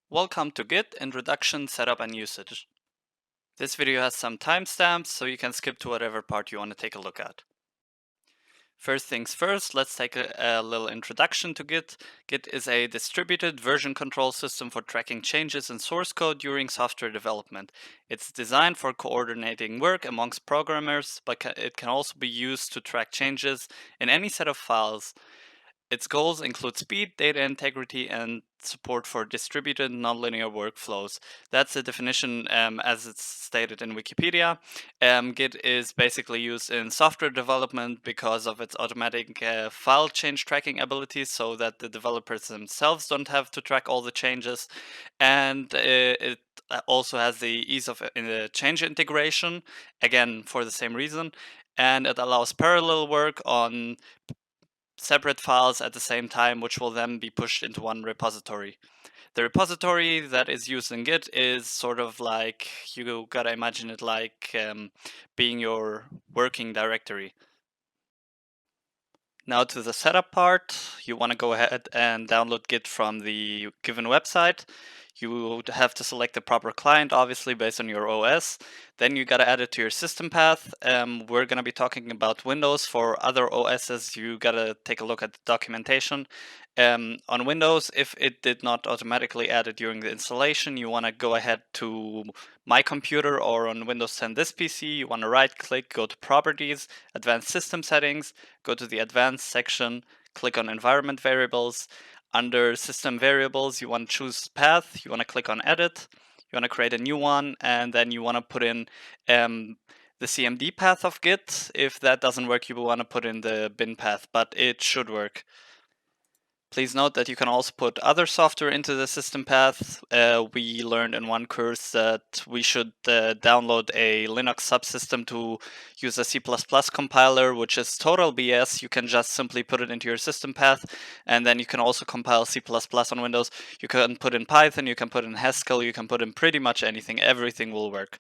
Welcome to Git Introduction, Setup and Usage. This video has some timestamps, so you can skip to whatever part you want to take a look at. First things first, let's take a little introduction to Git. Git is a distributed version control system for tracking changes in source code during software development. It's designed for coordinating work amongst programmers, but it can also be used to track changes in any set of files. Its goals include speed, data integrity, and support for distributed nonlinear workflows. That's the definition as it's stated in Wikipedia. Git is basically used in software development because of its automatic file change tracking abilities so that the developers themselves don't have to track all the changes. And it also has the ease of change integration, again, for the same reason. And it allows parallel work on separate files at the same time, which will then be pushed into one repository. The repository that is used in Git is sort of like, you gotta imagine it like being your working directory. Now to the setup part, you want to go ahead and download Git from the given website. You would have to select the proper client, obviously, based on your OS. Then you got to add it to your system path. We're going to be talking about Windows. For other OSs, you got to take a look at the documentation. On Windows, if it did not automatically add it during the installation, you want to go ahead to My Computer, or on Windows 10 This PC, you want to right click, go to Properties, Advanced System Settings, go to the Advanced section, click on Environment Variables. Under System Variables, you want to choose Path, you want to click on Edit, you want to create a new one, and then you want to put in the CMD path of Git. If that doesn't work, you will want to put in the bin path, but it should work. Please note that you can also put other software into the system path. We learned in one course that we should download a Linux subsystem to use a C++ compiler, which is total BS. You can just simply put it into your system path, and then you can also compile C++ on Windows. You can put in Python, you can put in Haskell, you can put in pretty much anything. Everything will work.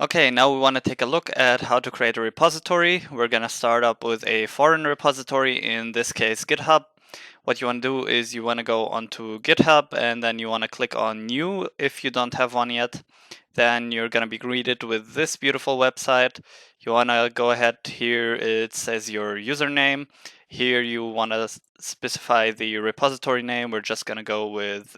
Okay, now we want to take a look at how to create a repository. We're going to start up with a foreign repository, in this case GitHub. What you want to do is you want to go onto GitHub and then you want to click on New if you don't have one yet. Then you're going to be greeted with this beautiful website. You want to go ahead here, it says your username. Here you want to specify the repository name. We're just going to go with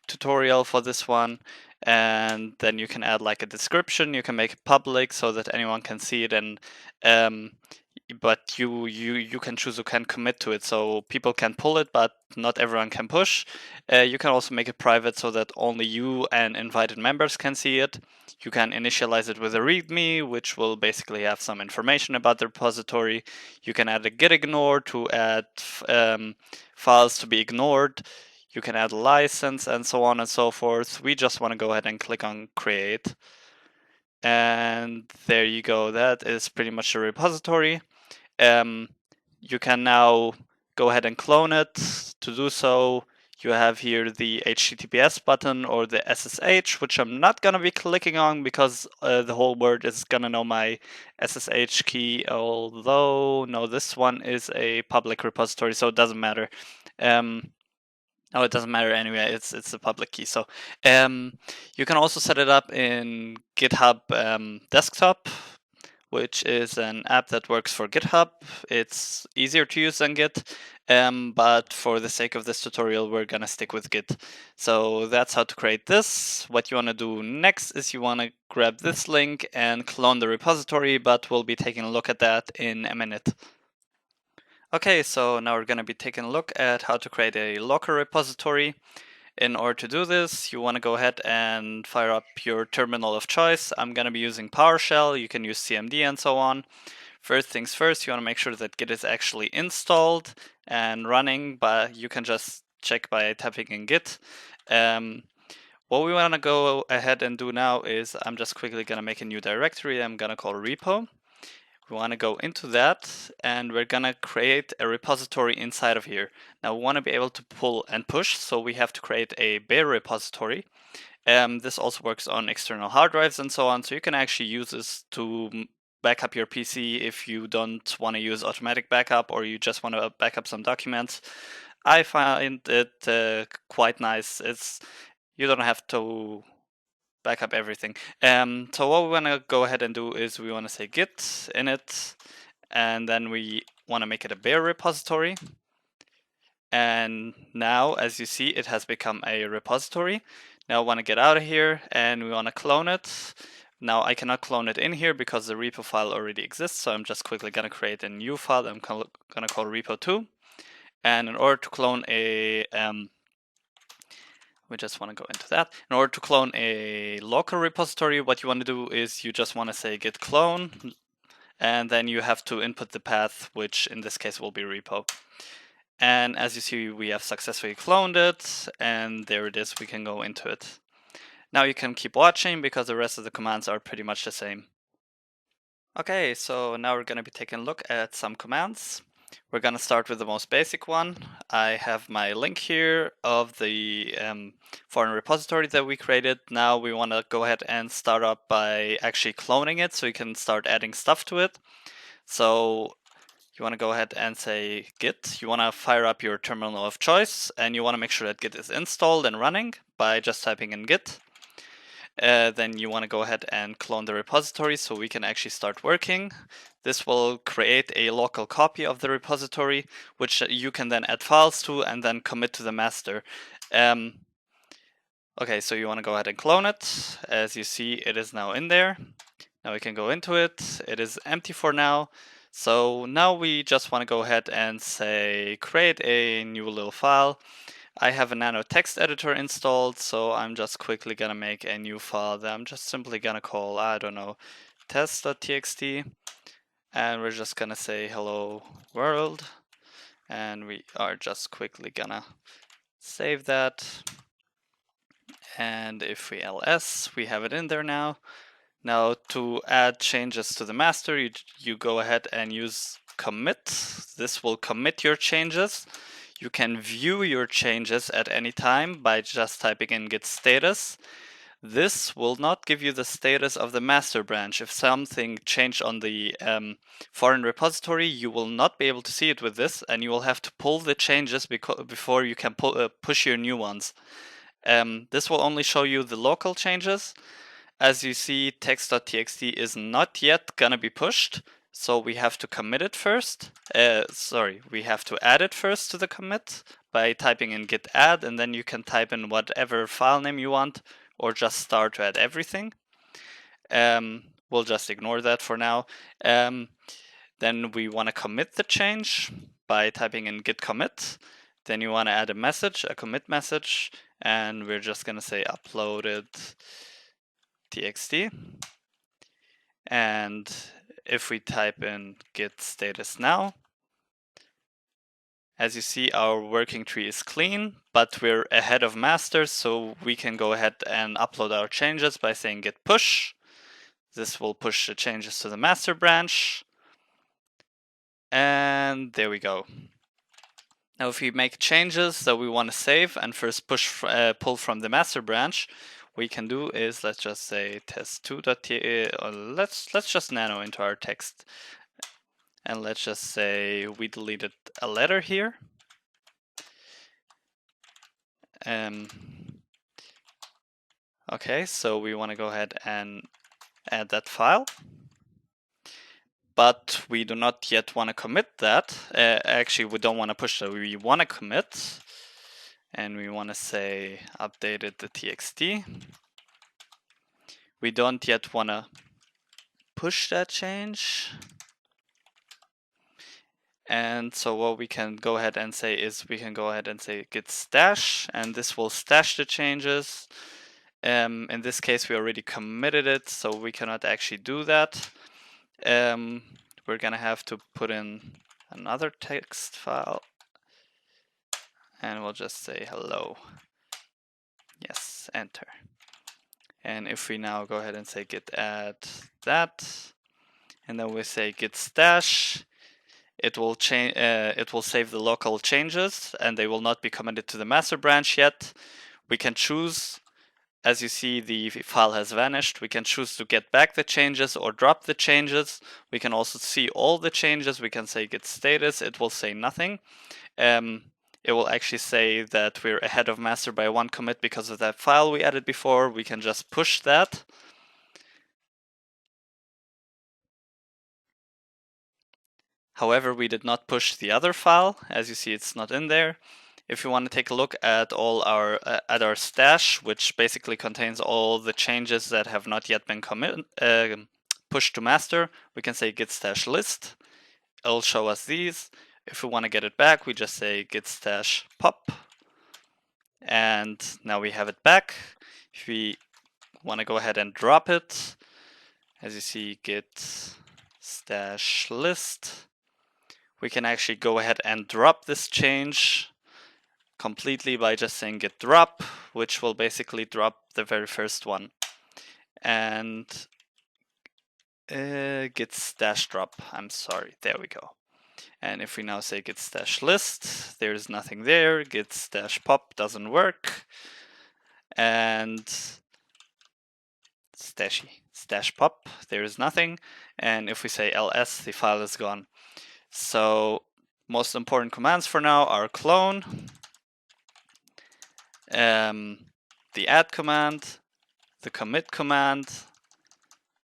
tutorial for this one. And then you can add like a description. You can make it public so that anyone can see it, and but you can choose who can commit to it, so people can pull it but not everyone can push. You can also make it private so that only you and invited members can see it. You can initialize it with a readme, which will basically have some information about the repository. You can add a git ignore to add files to be ignored. You can add a license and so on and so forth. We just want to go ahead and click on create. And there you go. That is pretty much a repository. You can now go ahead and clone it. To do so, you have here the HTTPS button or the SSH, which I'm not going to be clicking on because the whole world is going to know my SSH key, although, no, this one is a public repository, so it doesn't matter. Oh, it doesn't matter anyway. It's a public key. So you can also set it up in GitHub Desktop, which is an app that works for GitHub. It's easier to use than Git, but for the sake of this tutorial, we're gonna stick with Git. So that's how to create this. What you want to do next is you want to grab this link and clone the repository, but we'll be taking a look at that in a minute. Okay, so now we're going to be taking a look at how to create a Locker repository. In order to do this, you want to go ahead and fire up your terminal of choice. I'm going to be using PowerShell. You can use CMD and so on. First things first, you want to make sure that Git is actually installed and running, but you can just check by tapping in Git. What we want to go ahead and do now is I'm just quickly going to make a new directory I'm going to call repo. We want to go into that and we're going to create a repository inside of here. Now we want to be able to pull and push, so we have to create a bare repository. This also works on external hard drives and so on, so you can actually use this to back up your PC if you don't want to use automatic backup or you just want to back up some documents. I find it quite nice. You don't have to back up everything. So what we want to go ahead and do is we want to say git init, and then we want to make it a bare repository. And now, as you see, it has become a repository. Now I want to get out of here and we want to clone it. Now I cannot clone it in here because the repo file already exists, so I'm just quickly going to create a new file I'm going to call repo2. And in order to clone we just want to go into that. In order to clone a local repository, what you want to do is you just want to say git clone, and then you have to input the path, which in this case will be repo. And as you see, we have successfully cloned it, and there it is, we can go into it. Now you can keep watching because the rest of the commands are pretty much the same. Okay, so now we're going to be taking a look at some commands. We're going to start with the most basic one. I have my link here of the foreign repository that we created. Now we want to go ahead and start up by actually cloning it so you can start adding stuff to it. So you want to go ahead and say git. You want to fire up your terminal of choice, and you want to make sure that git is installed and running by just typing in git. Then you want to go ahead and clone the repository so we can actually start working. This will create a local copy of the repository, which you can then add files to and then commit to the master. Okay, so you want to go ahead and clone it. As you see, it is now in there. Now we can go into it. It is empty for now. So now we just want to go ahead and say create a new little file. I have a nano text editor installed, so I'm just quickly gonna make a new file that I'm just simply gonna call, I don't know, test.txt, and we're just gonna say hello world, and we are just quickly gonna save that. And if we ls, we have it in there now. Now to add changes to the master, you go ahead and use commit. This will commit your changes. You can view your changes at any time by just typing in git status. This will not give you the status of the master branch. If something changed on the foreign repository, you will not be able to see it with this, and you will have to pull the changes before you can push your new ones. This will only show you the local changes. As you see, text.txt is not yet gonna be pushed, so we have to commit it first. We have to add it first to the commit by typing in git add, and then you can type in whatever file name you want, or just start to add everything. We'll just ignore that for now. Then we want to commit the change by typing in git commit. Then you want to add a message, a commit message, and we're just gonna say uploaded txt. And if we type in git status now, as you see, our working tree is clean, but we're ahead of master, so we can go ahead and upload our changes by saying git push. This will push the changes to the master branch. And there we go. Now if we make changes that we want to save and first pull from the master branch, what we can do is, let's just say test2.txt, let's just nano into our text. And let's just say we deleted a letter here. Okay, so we want to go ahead and add that file. But we do not yet want to commit that. Actually, we don't want to push that. We want to commit. And we want to say updated the txt. We don't yet want to push that change. And so what we can go ahead and say is we can go ahead and say git stash, and this will stash the changes. In this case, we already committed it, so we cannot actually do that. We're gonna have to put in another text file, and we'll just say hello. Yes, enter. And if we now go ahead and say git add that, and then we say git stash, it will change. It will save the local changes, and they will not be committed to the master branch yet. We can choose. As you see, the file has vanished. We can choose to get back the changes or drop the changes. We can also see all the changes. We can say git status. It will say nothing. it will actually say that we're ahead of master by one commit because of that file we added before. We can just push that. However, we did not push the other file. As you see, it's not in there. If you want to take a look at all our stash, which basically contains all the changes that have not yet been pushed to master, we can say git stash list. It'll show us these. If we want to get it back, we just say git stash pop, and now we have it back. If we want to go ahead and drop it, as you see, git stash list, we can actually go ahead and drop this change completely by just saying git drop, which will basically drop the very first one. And git stash drop, I'm sorry, there we go. And if we now say git stash list, there's nothing there. Git stash pop doesn't work. And stash pop, there is nothing. And if we say ls, the file is gone. So most important commands for now are clone, the add command, the commit command,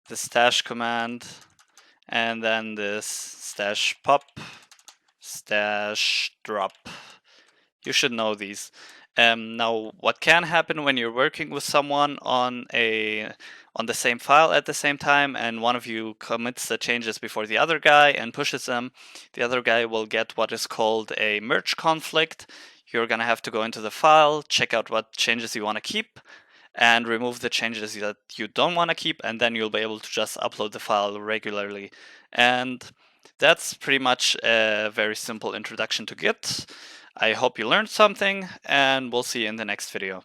the stash command, and then this stash pop, stash drop. You should know these. Now, what can happen when you're working with someone on the same file at the same time, and one of you commits the changes before the other guy and pushes them, the other guy will get what is called a merge conflict. You're gonna have to go into the file, check out what changes you want to keep, and remove the changes that you don't want to keep, and then you'll be able to just upload the file regularly. And that's pretty much a very simple introduction to Git. I hope you learned something, and we'll see you in the next video.